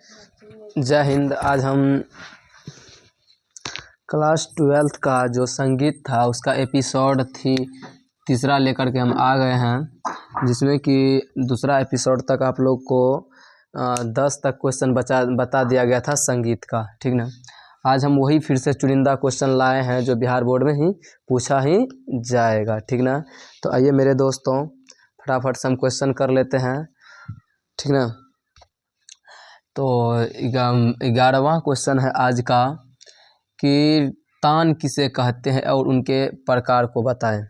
जय हिंद। आज हम क्लास 12th का जो संगीत था उसका एपिसोड तीसरा लेकर के हम आ गए हैं, जिसमें कि दूसरा एपिसोड तक आप लोग को 10 तक क्वेश्चन बता दिया गया था संगीत का, ठीक ना। आज हम वही फिर से चुनिंदा क्वेश्चन लाए हैं जो बिहार बोर्ड में ही पूछा ही जाएगा, ठीक ना। तो आइए मेरे दोस्तों, फटाफट से हम क्वेश्चन कर लेते हैं, ठीक ना। तो 11वां क्वेश्चन है आज का कि तान किसे कहते हैं और उनके प्रकार को बताएं।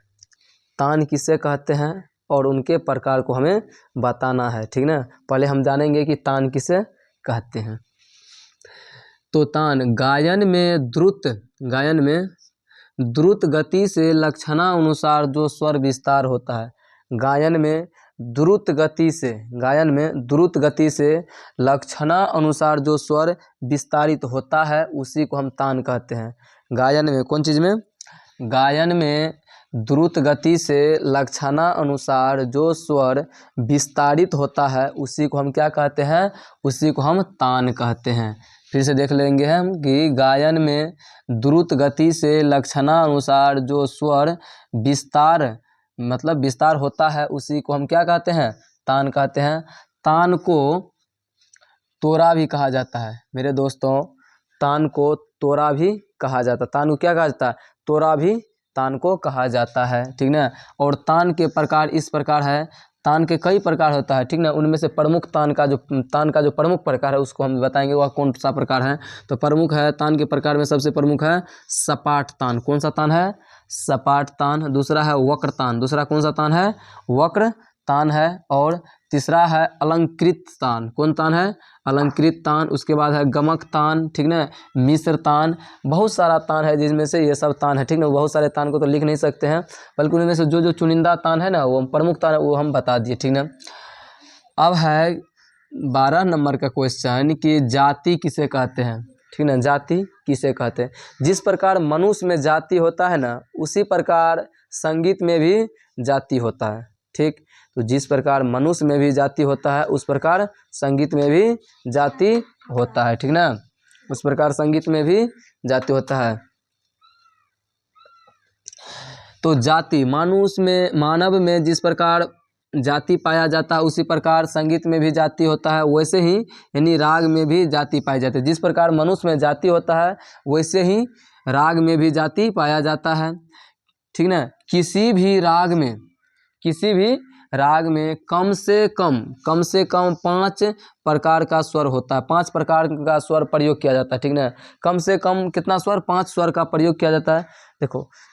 तान किसे कहते हैं और उनके प्रकार को हमें बताना है, ठीक ना। पहले हम जानेंगे कि तान किसे कहते हैं। तो तान गायन में द्रुत गति से लक्षणानुसार जो स्वर विस्तार होता है। गायन में द्रुत गति से लक्षणानुसार जो स्वर विस्तारित होता है उसी को हम तान कहते हैं। गायन में कौन चीज़ में? गायन में द्रुत गति से लक्षणानुसार जो स्वर विस्तारित होता है उसी को हम क्या कहते हैं? उसी को हम तान कहते हैं। फिर से देख लेंगे हम कि गायन में द्रुत गति से लक्षणानुसार जो स्वर विस्तार होता है उसी को हम क्या कहते हैं? तान कहते हैं। तान को तोरा भी कहा जाता है मेरे दोस्तों। तान को तोरा भी कहा जाता है। तान को क्या कहा जाता है? तोरा भी तान को कहा जाता है, ठीक ना। और तान के प्रकार इस प्रकार है। तान के कई प्रकार होता है, ठीक ना। उनमें से प्रमुख तान का जो प्रमुख प्रकार है उसको हम बताएंगे वह कौन सा प्रकार है। तो प्रमुख है तान के प्रकार में सबसे प्रमुख है सपाट तान। कौन सा तान है? सपाट तान। दूसरा है वक्र तान। दूसरा कौन सा तान है? वक्र तान है। और तीसरा है अलंकृत तान। कौन तान है? अलंकृत तान। उसके बाद है गमक तान, ठीक ना। मिश्र तान। बहुत सारा तान है जिसमें से ये सब तान है, ठीक ना। बहुत सारे तान को तो लिख नहीं सकते हैं, बल्कि उनमें से जो चुनिंदा तान है ना, वो प्रमुख तान है, वो हम बता दिए, ठीक ना। अब है 12 नंबर का क्वेश्चन कि जाति किसे कहते हैं, ठीक ना। जाति किसे कहते हैं? जिस प्रकार मनुष्य में जाति होता है ना, उसी प्रकार संगीत में भी जाति होता है, ठीक। तो जिस प्रकार मनुष्य में भी जाति होता है उस प्रकार संगीत में भी जाति होता है, ठीक ना। उस प्रकार संगीत में भी जाति होता है। तो जाति मानव में जिस प्रकार जाति पाया जाता है उसी प्रकार संगीत में भी जाति होता है। वैसे ही यानी राग में भी जाति पाई जाती है। जिस प्रकार मनुष्य में जाति होता है वैसे ही राग में भी जाति पाया जाता है, ठीक ना। किसी भी राग में कम से कम 5 प्रकार का स्वर होता है। 5 प्रकार का स्वर प्रयोग किया जाता है, ठीक ना। कम से कम कितना स्वर? 5 स्वर का प्रयोग किया जाता है।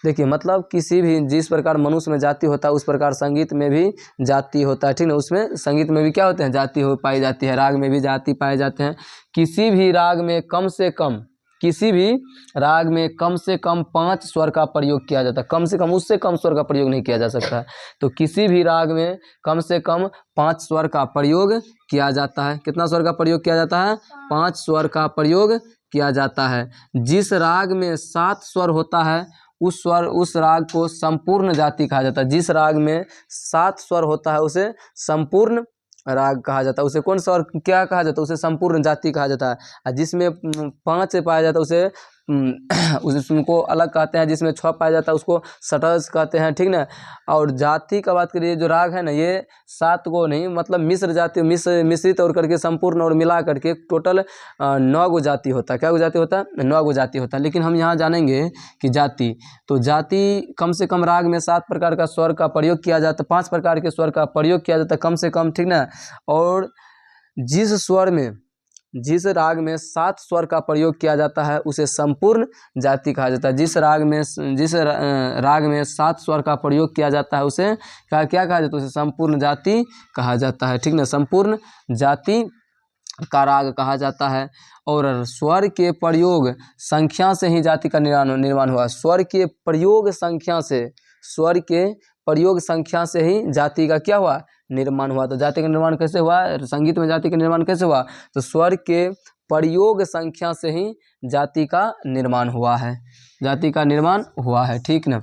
देखिए मतलब किसी भी जिस प्रकार मनुष्य में जाति होता है उस प्रकार संगीत में भी जाति होता है, ठीक ना। उसमें संगीत में भी क्या होते हैं? जाति पाई जाती है। राग में भी जाति पाए जाते हैं। किसी भी राग में कम से कम 5 स्वर का प्रयोग किया जाता है। कम से कम, उससे कम स्वर का प्रयोग नहीं किया जा सकता है। तो किसी भी राग में कम से कम 5 स्वर का प्रयोग किया जाता है। कितना स्वर का प्रयोग किया जाता है? 5 स्वर का प्रयोग किया जाता है। जिस राग में 7 स्वर होता है उस राग को संपूर्ण जाति कहा जाता है। जिस राग में 7 स्वर होता है उसे संपूर्ण राग कहा जाता है। उसे कौन सा और क्या कहा जाता है? उसे संपूर्ण जाति कहा जाता है। और जिसमें 5 से पाया जाता है उसको अलग कहते हैं। जिसमें 6 पाया जाता है उसको षट्ज कहते हैं, ठीक ना। और जाति का बात करिए, जो राग है ना, ये 7 गो नहीं, मतलब मिश्रित और करके संपूर्ण और मिला करके टोटल 9 गो जाति होता है। क्या गो जाति होता है? 9 गो जाति होता है। लेकिन हम यहाँ जानेंगे कि जाति कम से कम राग में 7 प्रकार का स्वर का प्रयोग किया जाता है। 5 प्रकार के स्वर का प्रयोग किया जाता है कम से कम, ठीक ना। और जिस राग में 7 स्वर का प्रयोग किया जाता है उसे संपूर्ण जाति कहा जाता है। जिस राग में 7 स्वर का प्रयोग किया जाता है उसे क्या कहा जाता है? उसे संपूर्ण जाति कहा जाता है, ठीक ना। संपूर्ण जाति का राग कहा जाता है। और स्वर के प्रयोग संख्या से ही जाति का निर्माण हुआ। स्वर के प्रयोग संख्या से ही जाति का क्या हुआ? निर्माण हुआ। तो जाति का निर्माण कैसे हुआ? संगीत में जाति का निर्माण कैसे हुआ? तो स्वर के प्रयोग संख्या से ही जाति का निर्माण हुआ है। ठीक ना।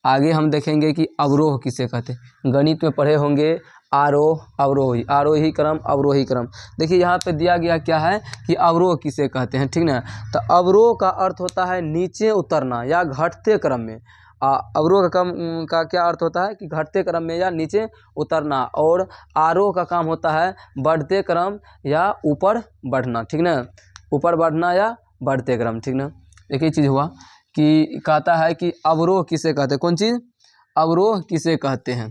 आगे हम देखेंगे कि अवरोह किसे कहते हैं। गणित में पढ़े होंगे आरोह अवरोही, आरोही क्रम अवरोही क्रम। देखिए यहाँ पे दिया गया क्या है कि अवरोह किसे कहते हैं, ठीक ना। तो अवरोह का अर्थ होता है नीचे उतरना या घटते क्रम में। अवरोह का क्रम का क्या अर्थ होता है कि घटते क्रम में या नीचे उतरना, और आरोह का काम होता है बढ़ते क्रम या ऊपर बढ़ना, ठीक ना, ऊपर बढ़ना या बढ़ते क्रम, ठीक ना। एक ही चीज़ हुआ कि कहता है कि अवरोह किसे कहते हैं, कौन चीज़, अवरोह किसे कहते हैं।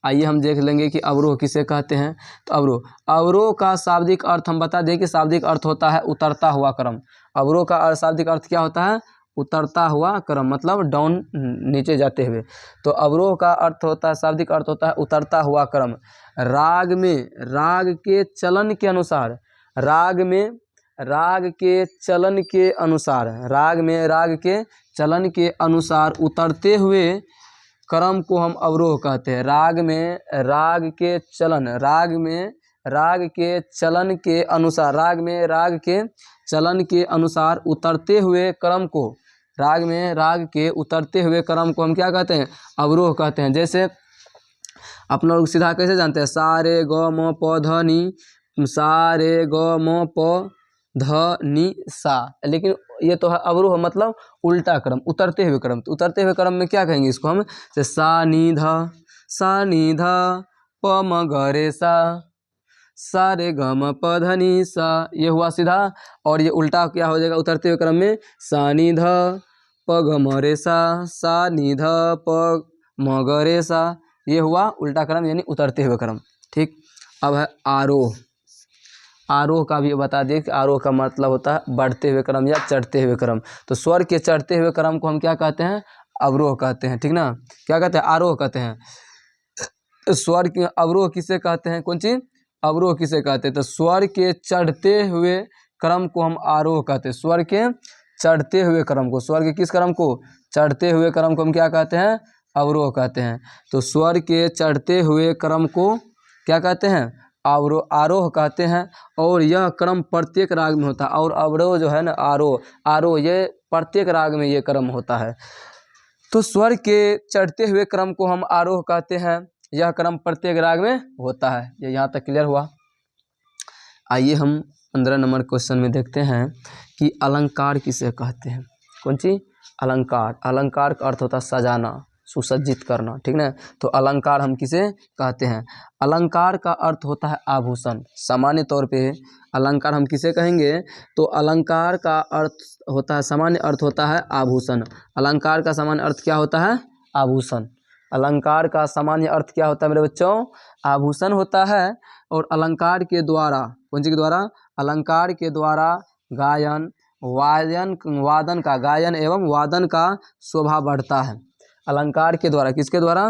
आइए हम देख लेंगे कि अवरोह किसे कहते हैं। तो अवरोह का शाब्दिक अर्थ हम बता दें कि शाब्दिक अर्थ होता है उतरता हुआ क्रम। अवरोह का शाब्दिक अर्थ क्या होता है, उतरता हुआ क्रम, मतलब डाउन, नीचे जाते हुए। तो अवरोह का अर्थ होता है, शाब्दिक अर्थ होता है उतरता हुआ क्रम। राग में राग के चलन के अनुसार, राग में राग के चलन के अनुसार, राग में राग के चलन के अनुसार उतरते हुए क्रम को हम अवरोह कहते हैं। राग में राग के चलन, राग में राग के चलन के अनुसार, राग में राग के चलन के अनुसार उतरते हुए क्रम को, राग में राग के उतरते हुए क्रम को हम क्या कहते हैं, अवरोह कहते हैं। जैसे अपना लोग सीधा कैसे जानते हैं, सा रे ग म प ध नि, सा रे ग म प ध नि सा, लेकिन ये तो है अवरोह, मतलब उल्टा क्रम, उतरते हुए क्रम। तो उतरते हुए क्रम में क्या कहेंगे इसको हम, जैसे सा नी ध प म ग रे सा रे ग म प ध नि सा, ये हुआ सीधा। और ये उल्टा क्या हो जाएगा उतरते हुए क्रम में, सा नी ध प ग म रे सा नी ध प म ग रे सा, ये हुआ उल्टा क्रम यानी उतरते हुए क्रम, ठीक। अब है आरोह। आरोह का भी बता दें कि आरोह का मतलब होता है बढ़ते हुए क्रम या चढ़ते हुए क्रम। तो स्वर के चढ़ते हुए क्रम को हम क्या कहते हैं, अवरोह कहते हैं, ठीक ना। क्या कहते हैं, आरोह कहते हैं। स्वर के अवरोह किसे कहते हैं, कौन चीज, अवरोह किसे कहते हैं, तो स्वर के चढ़ते हुए क्रम को हम आरोह कहते हैं। स्वर के चढ़ते हुए क्रम को, स्वर के किस क्रम को, चढ़ते हुए क्रम को हम क्या कहते हैं, अवरोह कहते हैं। तो स्वर के चढ़ते हुए क्रम को क्या कहते हैं, आरोह कहते हैं। और यह क्रम प्रत्येक राग में होता है। और अवरोह जो है ना, आरोह ये प्रत्येक राग में ये क्रम होता है। तो स्वर के चढ़ते हुए क्रम को हम आरोह कहते हैं। यह क्रम प्रत्येक राग में होता है। ये यहाँ तक क्लियर हुआ। आइए हम 15 नंबर क्वेश्चन में देखते हैं कि अलंकार किसे कहते हैं, कौन सी, अलंकार। अलंकार का अर्थ होता है सजाना, सुसज्जित करना, ठीक ना। तो अलंकार हम किसे कहते हैं, अलंकार का अर्थ होता है आभूषण। सामान्य तौर पे अलंकार हम किसे कहेंगे, तो अलंकार का अर्थ होता है, सामान्य अर्थ होता है आभूषण। अलंकार का सामान्य अर्थ क्या होता है, आभूषण। अलंकार का सामान्य अर्थ क्या होता है मेरे बच्चों, आभूषण होता है। और अलंकार के द्वारा, कौन सी के द्वारा, अलंकार के द्वारा गायन वादन का, गायन एवं वादन का शोभा बढ़ता है। अलंकार के द्वारा, किसके द्वारा,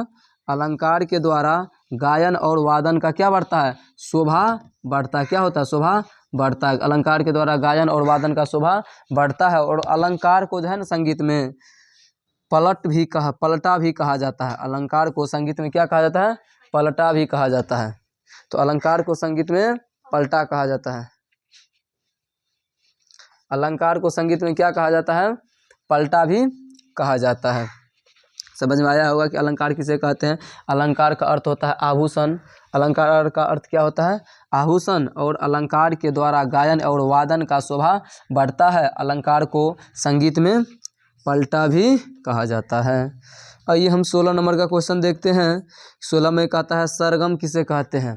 अलंकार के द्वारा गायन और वादन का क्या बढ़ता है, शोभा बढ़ता है। क्या होता है, शोभा बढ़ता है। अलंकार के द्वारा गायन और वादन का शोभा बढ़ता है। और अलंकार को जो है ना संगीत में पलटा भी कहा जाता है। अलंकार को संगीत में क्या कहा जाता है, पलटा भी कहा जाता है। तो अलंकार को संगीत में पलटा कहा जाता है। अलंकार को संगीत में क्या कहा जाता है, पलटा भी कहा जाता है। समझ में आया होगा कि अलंकार किसे कहते हैं। अलंकार का अर्थ होता है आभूषण। अलंकार का अर्थ क्या होता है, आभूषण। और अलंकार के द्वारा गायन और वादन का शोभा बढ़ता है। अलंकार को संगीत में पलटा भी कहा जाता है। आइए हम 16 नंबर का क्वेश्चन देखते हैं। 16 में कहता है सरगम किसे कहते हैं।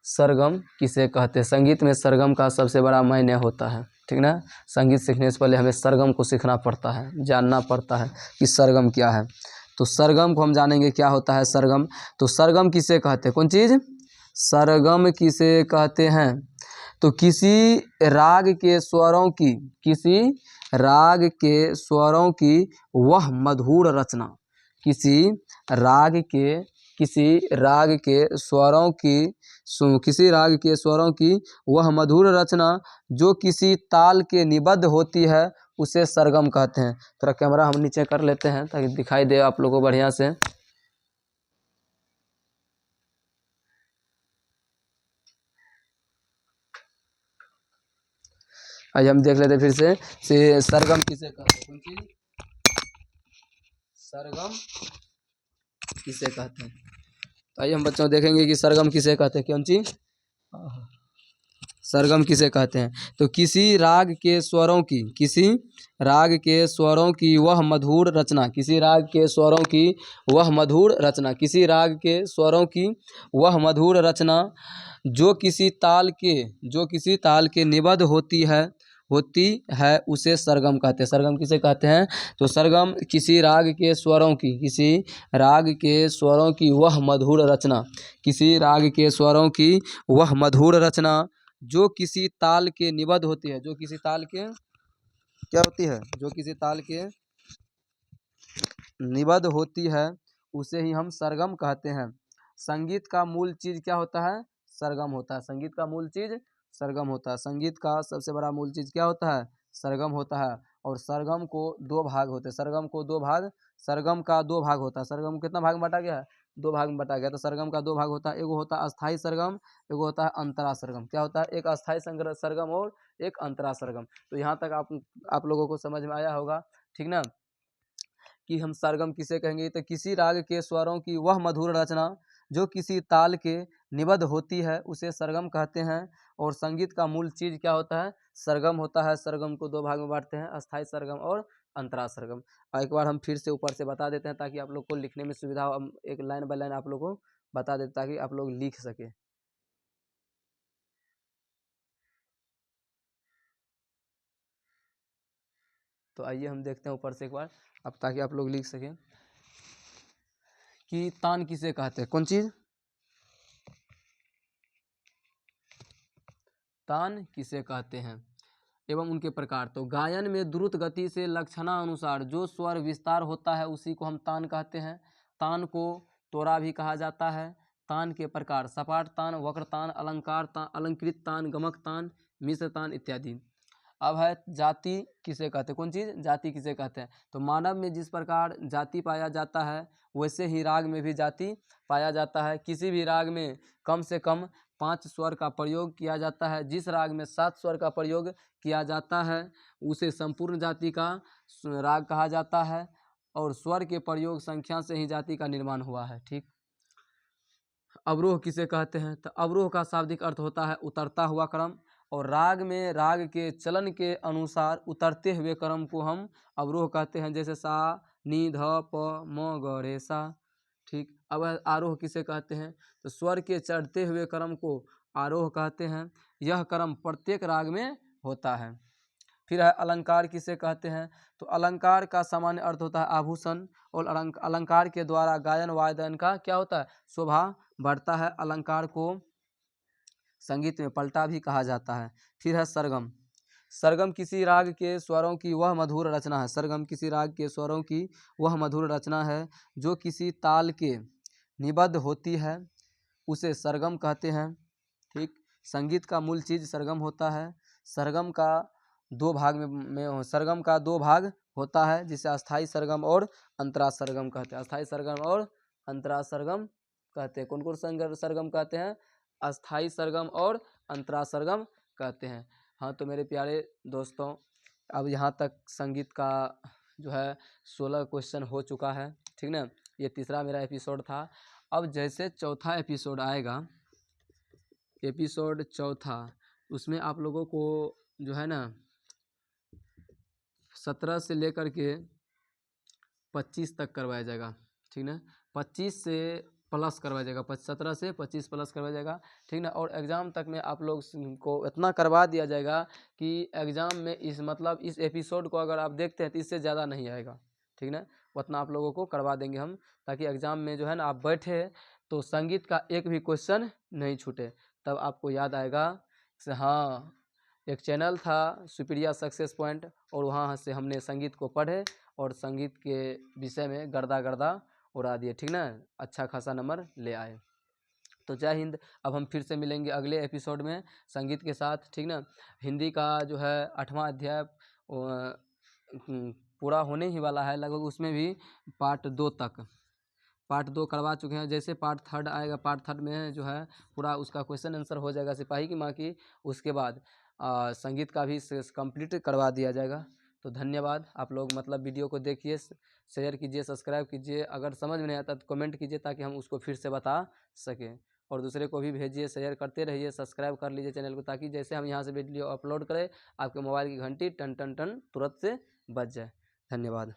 सरगम किसे कहते हैं, संगीत में सरगम का सबसे बड़ा मायने होता है, ठीक ना। संगीत सीखने से पहले हमें सरगम को सीखना पड़ता है, जानना पड़ता है कि सरगम क्या है। तो सरगम को हम जानेंगे क्या होता है सरगम। तो सरगम किसे कहते हैं, कौन चीज़, सरगम किसे कहते हैं। तो किसी राग के स्वरों की, किसी राग के स्वरों की वह मधुर रचना, किसी राग के स्वरों की, किसी राग के स्वरों की वह मधुर रचना जो किसी ताल के निबद्ध होती है, उसे सरगम कहते हैं। थोड़ा कैमरा हम नीचे कर लेते हैं ताकि दिखाई दे आप लोगों को बढ़िया से। आज हम देख लेते फिर से सरगम किसे कहते हैं, कौन सी, सरगम किसे कहते हैं। तो आइए हम बच्चों देखेंगे कि सरगम किसे कहते हैं। कौन चीज सरगम किसे कहते हैं? तो किसी राग के स्वरों की वह मधुर रचना, किसी राग के स्वरों की वह मधुर रचना, किसी राग के स्वरों की वह मधुर रचना जो किसी ताल के निबद्ध होती है उसे सरगम कहते हैं। सरगम किसे कहते हैं? तो सरगम किसी राग के स्वरों की वह मधुर रचना, किसी राग के स्वरों की वह मधुर रचना जो किसी ताल के निबद्ध होती है, जो किसी ताल के क्या होती है, जो किसी ताल के निबद्ध होती है उसे ही हम सरगम कहते हैं। संगीत का मूल चीज क्या होता है? सरगम होता है। संगीत का मूल चीज सरगम होता है। संगीत का सबसे बड़ा मूल चीज क्या होता है? सरगम होता है। और सरगम को दो भाग होते हैं। सरगम का दो भाग होता है। सरगम कितना भाग में बांटा गया है? दो भाग में बांटा गया। तो सरगम का दो भाग होता है। एगो होता है अस्थाई सरगम, एगो होता है अंतरा सरगम। क्या होता है? एक अस्थाई सरगम और एक अंतरा सरगम। तो यहाँ तक आप लोगों को समझ में आया होगा, ठीक ना, कि हम सरगम किसे कहेंगे? तो किसी राग के स्वरों की वह मधुर रचना जो किसी ताल के निबद्ध होती है उसे सरगम कहते हैं। और संगीत का मूल चीज क्या होता है? सरगम होता है। सरगम को दो भाग में बांटते हैं, अस्थाई सरगम और अंतरा सरगम। एक बार हम फिर से ऊपर से बता देते हैं ताकि आप लोग को लिखने में सुविधा हो। हम एक लाइन बाय लाइन आप लोग को बता देते ताकि आप लोग लिख सके। तो आइए हम देखते हैं ऊपर से एक बार, अब ताकि आप लोग लिख सकें कि तान किसे कहते हैं। कौन चीज? तान किसे कहते हैं एवं उनके प्रकार। तो गायन में द्रुत गति से लक्षणानुसार जो स्वर विस्तार होता है उसी को हम तान कहते हैं। तान को तोरा भी कहा जाता है। तान के प्रकार सपाट तान, वक्र तान, अलंकार तान, अलंकृत तान, गमक तान, मिश्र तान इत्यादि। अब है जाति किसे कहते हैं। कौन चीज? जाति किसे कहते हैं। तो मानव में जिस प्रकार जाति पाया जाता है वैसे ही राग में भी जाति पाया जाता है। किसी भी राग में कम से कम 5 स्वर का प्रयोग किया जाता है। जिस राग में 7 स्वर का प्रयोग किया जाता है उसे संपूर्ण जाति का राग कहा जाता है। और स्वर के प्रयोग संख्या से ही जाति का निर्माण हुआ है। ठीक। अवरोह किसे कहते हैं? तो अवरोह का शाब्दिक अर्थ होता है उतरता हुआ क्रम। और राग में राग के चलन के अनुसार उतरते हुए क्रम को हम अवरोह कहते हैं। जैसे सा, नी, ध, प, म, ग, रे, सा। ठीक। अब आरोह किसे कहते हैं? तो स्वर के चढ़ते हुए क्रम को आरोह कहते हैं। यह क्रम प्रत्येक राग में होता है। फिर है अलंकार किसे कहते हैं? तो अलंकार का सामान्य अर्थ होता है आभूषण। और अलंकार के द्वारा गायन वादन का क्या होता है? शोभा बढ़ता है। अलंकार को संगीत में पलटा भी कहा जाता है। फिर है सरगम। सरगम किसी राग के स्वरों की वह मधुर रचना है। सरगम किसी राग के स्वरों की वह मधुर रचना है जो किसी ताल के निबद्ध होती है उसे सरगम कहते हैं। ठीक। संगीत का मूल चीज सरगम होता है। सरगम का दो भाग होता है जिसे अस्थाई सरगम और अंतरा सरगम कहते हैं। अस्थाई सरगम और अंतरा सरगम कहते हैं। कौन कौन सरगम कहते हैं? अस्थाई सरगम और अंतरा सरगम कहते हैं। हाँ, तो मेरे प्यारे दोस्तों, अब यहाँ तक संगीत का जो है 16 क्वेश्चन हो चुका है। ठीक ना। ये तीसरा मेरा एपिसोड था। अब जैसे चौथा एपिसोड आएगा, एपिसोड चौथा, उसमें आप लोगों को जो है ना 17 से लेकर के 25 तक करवाया जाएगा। ठीक ना। 25 से प्लस करवाया जाएगा। 17 से 25 प्लस करवाया जाएगा। ठीक ना। और एग्ज़ाम तक में आप लोग को इतना करवा दिया जाएगा कि एग्ज़ाम में इस एपिसोड को अगर आप देखते हैं तो इससे ज़्यादा नहीं आएगा। ठीक ना। उतना आप लोगों को करवा देंगे हम, ताकि एग्ज़ाम में जो है ना आप बैठे तो संगीत का एक भी क्वेश्चन नहीं छूटे। तब आपको याद आएगा कि हाँ, एक चैनल था सुप्रिया सक्सेस पॉइंट, और वहाँ से हमने संगीत को पढ़े और संगीत के विषय में गर्दा उड़ा दिए। ठीक ना। अच्छा खासा नंबर ले आए। तो जय हिंद। अब हम फिर से मिलेंगे अगले एपिसोड में संगीत के साथ। ठीक ना। हिंदी का जो है 8वां अध्याय पूरा होने ही वाला है लगभग। उसमें भी पार्ट 2 करवा चुके हैं। जैसे पार्ट 3 आएगा, पार्ट 3 में जो है पूरा उसका क्वेश्चन आंसर हो जाएगा सिपाही की माँ की। उसके बाद संगीत का भी कंप्लीट करवा दिया जाएगा। तो धन्यवाद। आप लोग मतलब वीडियो को देखिए, शेयर कीजिए, सब्सक्राइब कीजिए। अगर समझ में नहीं आता तो कमेंट कीजिए ताकि हम उसको फिर से बता सकें, और दूसरे को भी भेजिए, शेयर करते रहिए, सब्सक्राइब कर लीजिए चैनल को, ताकि जैसे हम यहाँ से वीडियो अपलोड करें आपके मोबाइल की घंटी टन टन टन तुरंत से बज जाए। धन्यवाद।